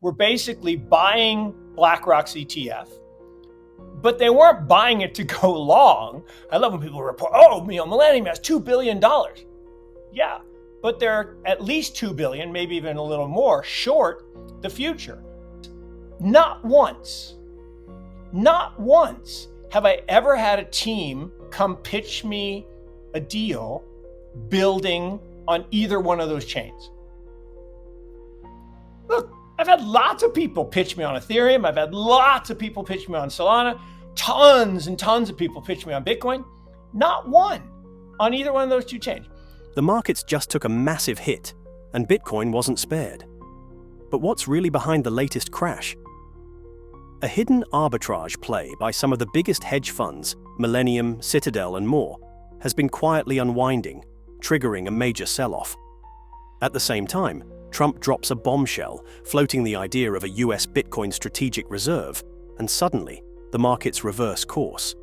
were basically buying BlackRock's ETF, but they weren't buying it to go long. I love when people report, Millennium has $2 billion. Yeah, but they're at least 2 billion, maybe even a little more, short the future. Not once have I ever had a team come pitch me a deal building on either one of those chains. Look, I've had lots of people pitch me on Ethereum. I've had lots of people pitch me on Solana. Tons and tons of people pitch me on Bitcoin. Not one on either one of those two chains. The markets just took a massive hit, and Bitcoin wasn't spared. But what's really behind the latest crash? A hidden arbitrage play by some of the biggest hedge funds, Millennium, Citadel, and more, has been quietly unwinding, triggering a major sell-off. At the same time, Trump drops a bombshell, floating the idea of a US Bitcoin strategic reserve, and suddenly, the markets reverse course.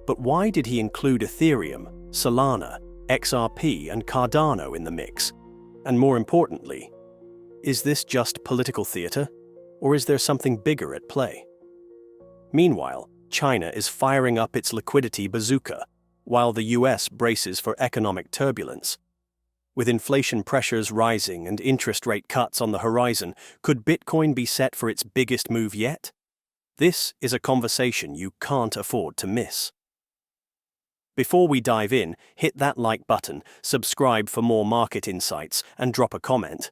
But why did he include Ethereum, Solana, XRP, and Cardano in the mix? And more importantly, is this just political theater, or is there something bigger at play? Meanwhile, China is firing up its liquidity bazooka, while the US braces for economic turbulence. With inflation pressures rising and interest rate cuts on the horizon, could Bitcoin be set for its biggest move yet? This is a conversation you can't afford to miss. Before we dive in, hit that like button, subscribe for more market insights, and drop a comment.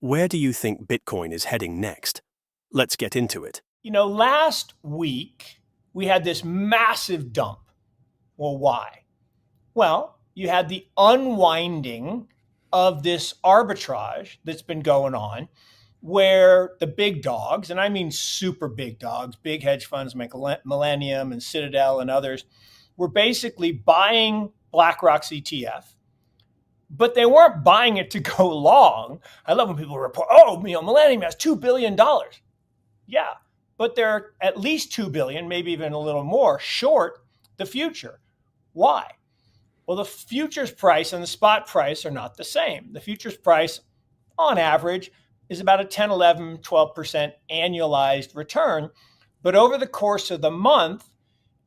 Where do you think Bitcoin is heading next? Let's get into it. Last week, we had this massive dump. Well, why? Well, you had the unwinding of this arbitrage that's been going on, where the big dogs, and I mean super big dogs, big hedge funds like Millennium and Citadel and others, were basically buying BlackRock's ETF, but they weren't buying it to go long. I love when people report, Millennium has $2 billion. Yeah, but they're at least 2 billion, maybe even a little more, short the future. Why? Well, the futures price and the spot price are not the same. The futures price, on average, is about a 10, 11, 12% annualized return. But over the course of the month,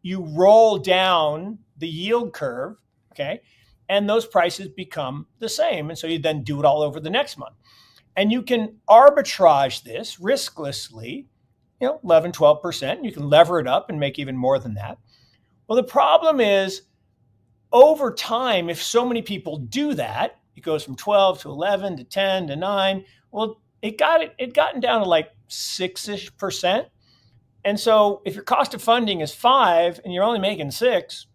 you roll down the yield curve, okay, and those prices become the same. And so you then do it all over the next month. And you can arbitrage this risklessly, 11, 12%. You can lever it up and make even more than that. Well, the problem is, over time, if so many people do that, it goes from 12 to 11 to 10 to 9. Well, it gotten down to like 6-ish%. And so if your cost of funding is 5 and you're only making 6,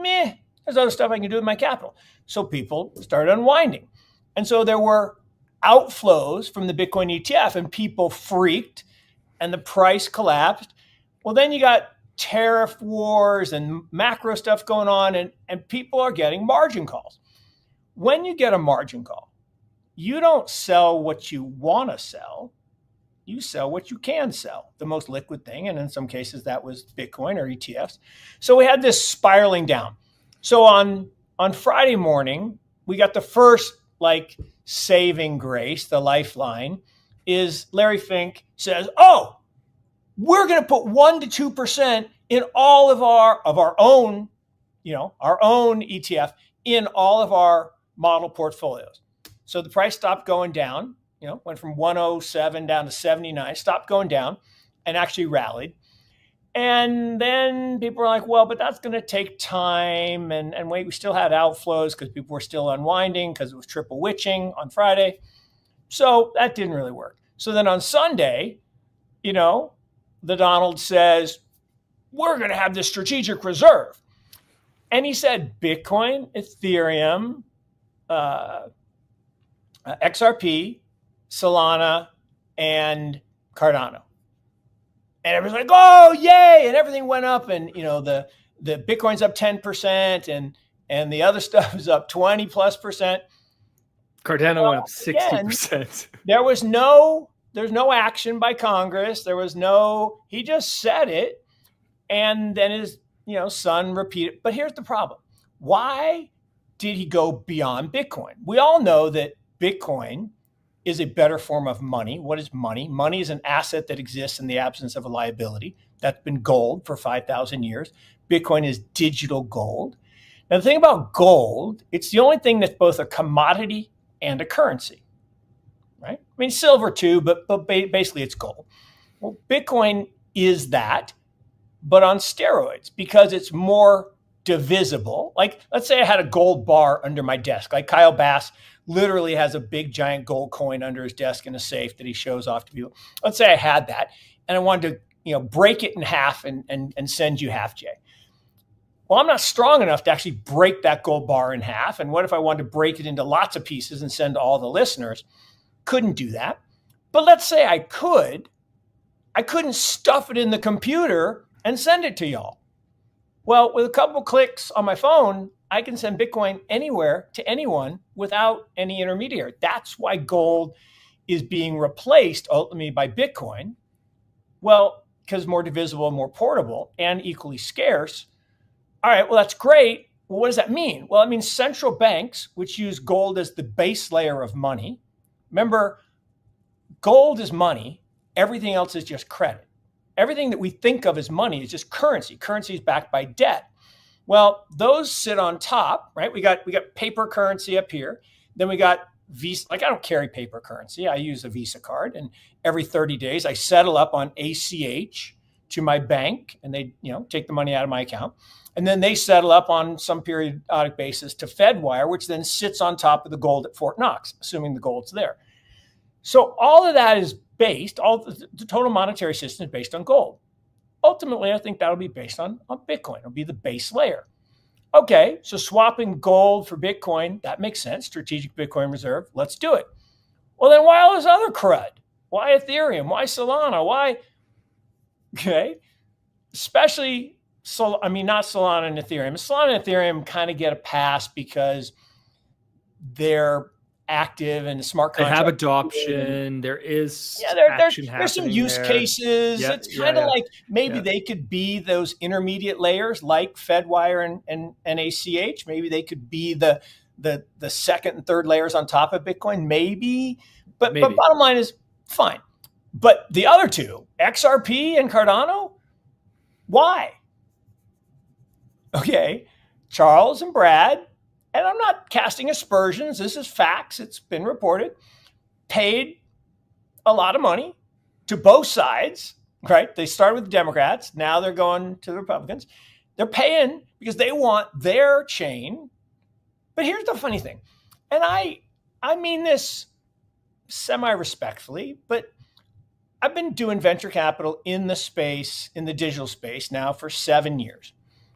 there's other stuff I can do with my capital. So people started unwinding. And so there were outflows from the Bitcoin ETF and people freaked and the price collapsed. Well, then you got tariff wars and macro stuff going on, and people are getting margin calls. When you get a margin call, you don't sell what you want to sell. You sell what you can sell, the most liquid thing. And in some cases, that was Bitcoin or ETFs. So we had this spiraling down. So on Friday morning, we got the first saving grace, the lifeline, is Larry Fink says, we're going to put 1% to 2% in all of our own, our own ETF in all of our model portfolios. So the price stopped going down, went from 107 down to 79, stopped going down and actually rallied. And then people were like, well, but that's going to take time. And wait, we still had outflows because people were still unwinding because it was triple witching on Friday. So that didn't really work. So then on Sunday, the Donald says, we're going to have this strategic reserve. And he said Bitcoin, Ethereum, XRP, Solana, and Cardano. And everyone's like, oh, yay. And everything went up. And, the Bitcoin's up 10% and the other stuff is up 20 plus percent. Cardano went up 60%. There's no action by Congress. He just said it. And then his, son repeated. But here's the problem. Why did he go beyond Bitcoin? We all know that Bitcoin is a better form of money. What is money? Money is an asset that exists in the absence of a liability. That's been gold for 5,000 years. Bitcoin is digital gold. Now, the thing about gold, it's the only thing that's both a commodity and a currency, right? I mean, silver too, but basically it's gold. Well, Bitcoin is that, but on steroids, because it's more divisible. Like, let's say I had a gold bar under my desk. Like Kyle Bass literally has a big giant gold coin under his desk in a safe that he shows off to people. Let's say I had that and I wanted to, break it in half and send you half, Jay. Well, I'm not strong enough to actually break that gold bar in half. And what if I wanted to break it into lots of pieces and send to all the listeners? Couldn't do that. But let's say I could. I couldn't stuff it in the computer and send it to y'all. Well, with a couple clicks on my phone, I can send Bitcoin anywhere to anyone without any intermediary. That's why gold is being replaced ultimately by Bitcoin. Well, because more divisible, more portable, and equally scarce. All right, well, that's great. Well, what does that mean? Well, it means central banks, which use gold as the base layer of money. Remember, gold is money. Everything else is just credit. Everything that we think of as money is just currency. Currency is backed by debt. Well, those sit on top, right? We got paper currency up here. Then we got Visa. Like, I don't carry paper currency. I use a Visa card, and every 30 days I settle up on ACH to my bank, and they, take the money out of my account. And then they settle up on some periodic basis to FedWire, which then sits on top of the gold at Fort Knox, assuming the gold's there. So all of that is based, all the total monetary system is based on gold. Ultimately, I think that'll be based on Bitcoin. It'll be the base layer. Okay, so swapping gold for Bitcoin, that makes sense. Strategic Bitcoin reserve, let's do it. Well, then why all this other crud? Why Ethereum? Why Solana? Why? Okay, especially, not Solana and Ethereum. Solana and Ethereum kind of get a pass because they're active and smart contract. They have adoption. There is there's some use cases. Yeah, it's kind of like maybe they could be those intermediate layers like FedWire and ACH. Maybe they could be the second and third layers on top of Bitcoin. Maybe. But bottom line is fine. But the other two, XRP and Cardano, why? Okay, Charles and Brad, and I'm not casting aspersions, this is facts, it's been reported, paid a lot of money to both sides, right? They started with the Democrats, now they're going to the Republicans. They're paying because they want their chain. But here's the funny thing, and I mean this semi-respectfully, but I've been doing venture capital in the space, in the digital space now for 7 years,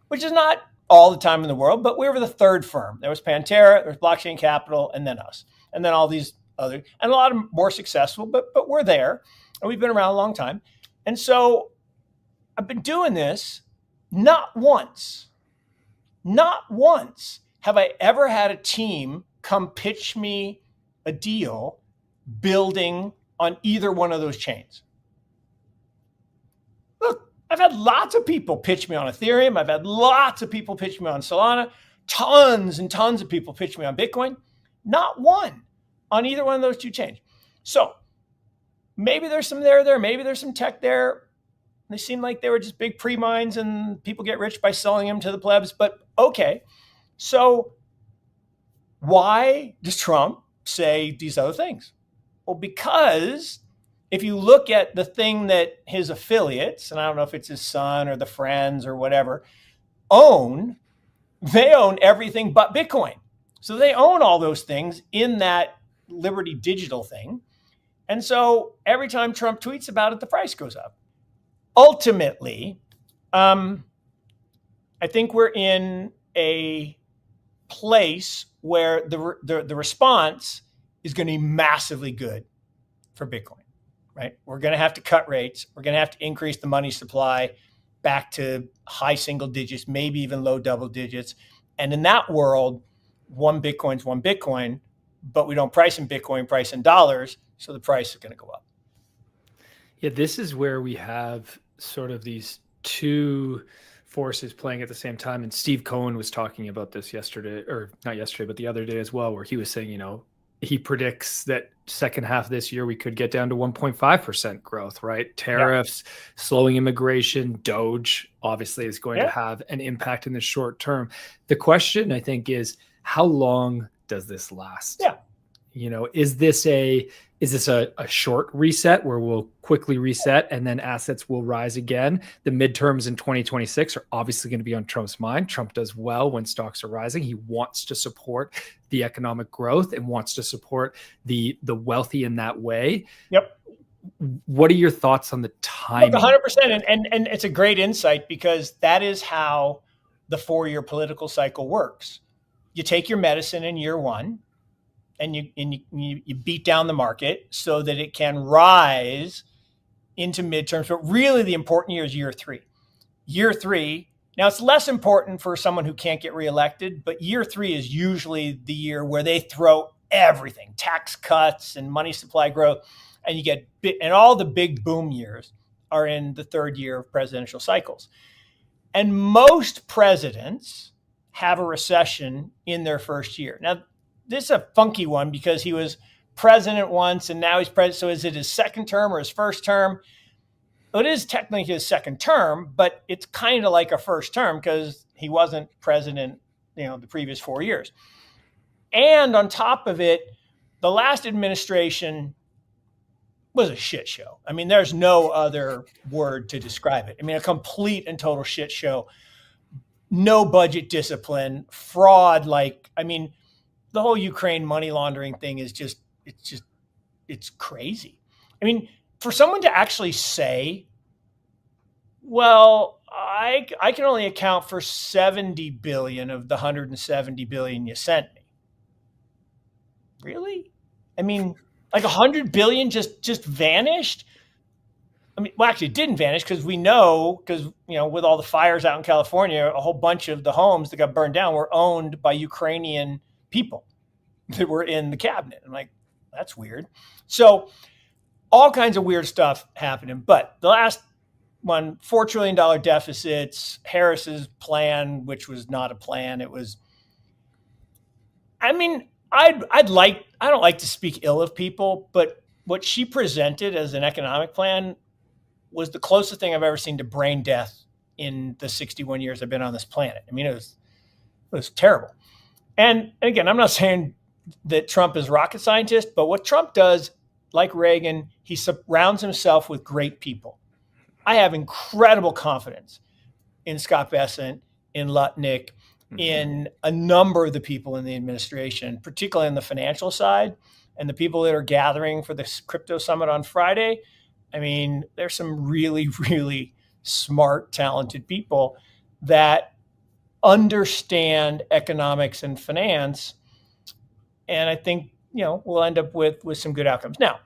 which is not all the time in the world, but we were the third firm. There was Pantera, there was Blockchain Capital, and then us. And then all these other, and a lot of them more successful, but we're there. And we've been around a long time. And so I've been doing this. Not once have I ever had a team come pitch me a deal building on either one of those chains. Look, I've had lots of people pitch me on Ethereum. I've had lots of people pitch me on Solana. Tons and tons of people pitch me on Bitcoin. Not one on either one of those two chains. So maybe there's some there. Maybe there's some tech there. They seem like they were just big pre-mines and people get rich by selling them to the plebs. But okay, so why does Trump say these other things? Well, because if you look at the thing that his affiliates, and I don't know if it's his son or the friends or whatever, they own everything but Bitcoin. So they own all those things in that Liberty Digital thing. And so every time Trump tweets about it, the price goes up. Ultimately, I think we're in a place where the response is going to be massively good for Bitcoin, right? We're going to have to cut rates. We're going to have to increase the money supply back to high single digits, maybe even low double digits. And in that world, one Bitcoin's one Bitcoin, but we don't price in Bitcoin, price in dollars. So the price is going to go up. Yeah, this is where we have sort of these two forces playing at the same time. And Steve Cohen was talking about this yesterday, or not yesterday, but the other day as well, where he was saying, he predicts that second half of this year we could get down to 1.5% growth, right? Tariffs, slowing immigration, Doge obviously is going to have an impact in the short term. The question, I think, is how long does this last? Is this a short reset where we'll quickly reset and then assets will rise again? The midterms in 2026 are obviously going to be on Trump's mind. Trump does well when stocks are rising. He wants to support the economic growth and wants to support the wealthy in that way. What are your thoughts on the timing? Look, 100%. And it's a great insight, because that is how the 4-year political cycle works. You take your medicine in year one, and you beat down the market so that it can rise into midterms. But really the important year is year 3. Year 3, now it's less important for someone who can't get reelected, but year 3 is usually the year where they throw everything, tax cuts and money supply growth, and you get and all the big boom years are in the 3rd year of presidential cycles. And most presidents have a recession in their first year. Now, this is a funky one because he was president once and now he's president. So is it his second term or his first term? Well, it is technically his second term, but it's kind of like a first term because he wasn't president, the previous 4 years. And on top of it, the last administration was a shit show. I mean, there's no other word to describe it. I mean, a complete and total shit show. No budget discipline, fraud. The whole Ukraine money laundering thing is it's crazy. I mean, for someone to actually say, well, I can only account for 70 billion of the 170 billion you sent me. Really? I mean, like 100 billion just vanished? I mean, well, actually it didn't vanish because we know, with all the fires out in California, a whole bunch of the homes that got burned down were owned by Ukrainian people that were in the cabinet. I'm like, that's weird. So all kinds of weird stuff happening. But the last one, $4 trillion deficits, Harris's plan, which was not a plan. It was, I mean, I don't like to speak ill of people, but what she presented as an economic plan was the closest thing I've ever seen to brain death in the 61 years I've been on this planet. I mean, it was terrible. And again, I'm not saying that Trump is a rocket scientist, but what Trump does, like Reagan, he surrounds himself with great people. I have incredible confidence in Scott Bessent, in Lutnick, in a number of the people in the administration, particularly on the financial side, and the people that are gathering for the crypto summit on Friday. I mean, there's some really, really smart, talented people that understand economics and finance. And I think, we'll end up with some good outcomes. Now,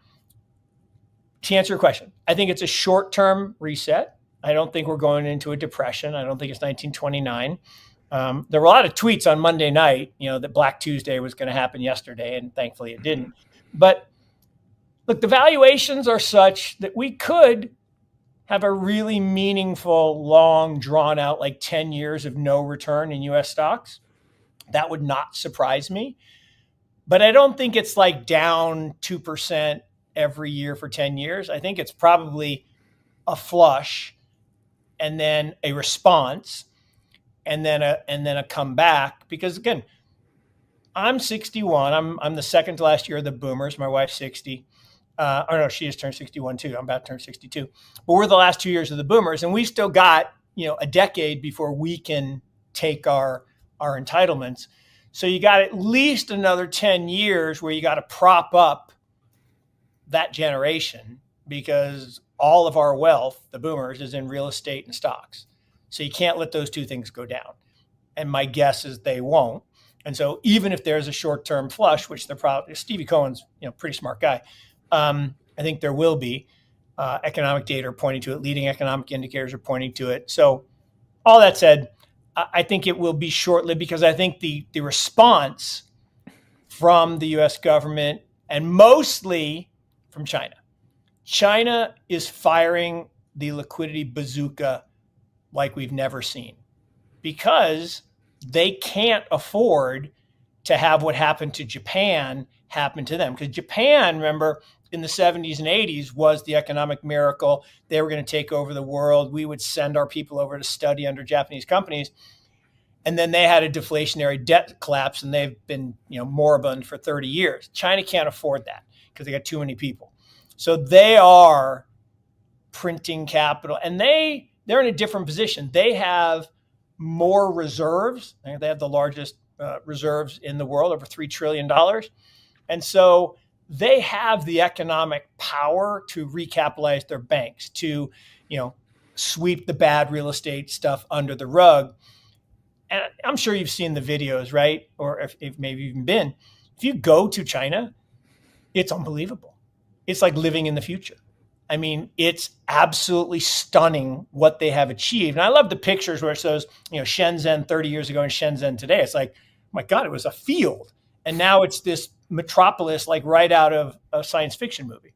to answer your question, I think it's a short-term reset. I don't think we're going into a depression. I don't think it's 1929. There were a lot of tweets on Monday night, that Black Tuesday was going to happen yesterday, and thankfully it didn't. But look, the valuations are such that we could have a really meaningful, long, drawn out, 10 years of no return in U.S. stocks. That would not surprise me. But I don't think it's down 2% every year for 10 years. I think it's probably a flush and then a response and then a comeback. Because again, I'm 61. I'm the second to last year of the boomers. My wife's 60. Or no, she just turned 61 too. I'm about to turn 62. But we're the last 2 years of the boomers, and we still got, a decade before we can take our entitlements. So you got at least another 10 years where you got to prop up that generation, because all of our wealth, the boomers, is in real estate and stocks. So you can't let those two things go down. And my guess is they won't. And so even if there's a short-term flush, which they're probably, Stevie Cohen's, pretty smart guy. I think there will be. Economic data are pointing to it. Leading economic indicators are pointing to it. So all that said, I think it will be short-lived, because I think the response from the U.S. government, and mostly from China is firing the liquidity bazooka like we've never seen, because they can't afford to have what happened to Japan happen to them. Because Japan, remember, in the 70s and 80s was the economic miracle. They were going to take over the world. We would send our people over to study under Japanese companies. And then they had a deflationary debt collapse, and they've been, moribund for 30 years. China can't afford that because they got too many people. So they are printing capital, and they're in a different position. They have more reserves. They have the largest reserves in the world, over $3 trillion. And so they have the economic power to recapitalize their banks, to, sweep the bad real estate stuff under the rug. And I'm sure you've seen the videos, right? Or if maybe even been. If you go to China, it's unbelievable. It's like living in the future. I mean, it's absolutely stunning what they have achieved. And I love the pictures where it shows, Shenzhen 30 years ago and Shenzhen today. It's like, my God, it was a field. And now it's this metropolis like right out of a science fiction movie.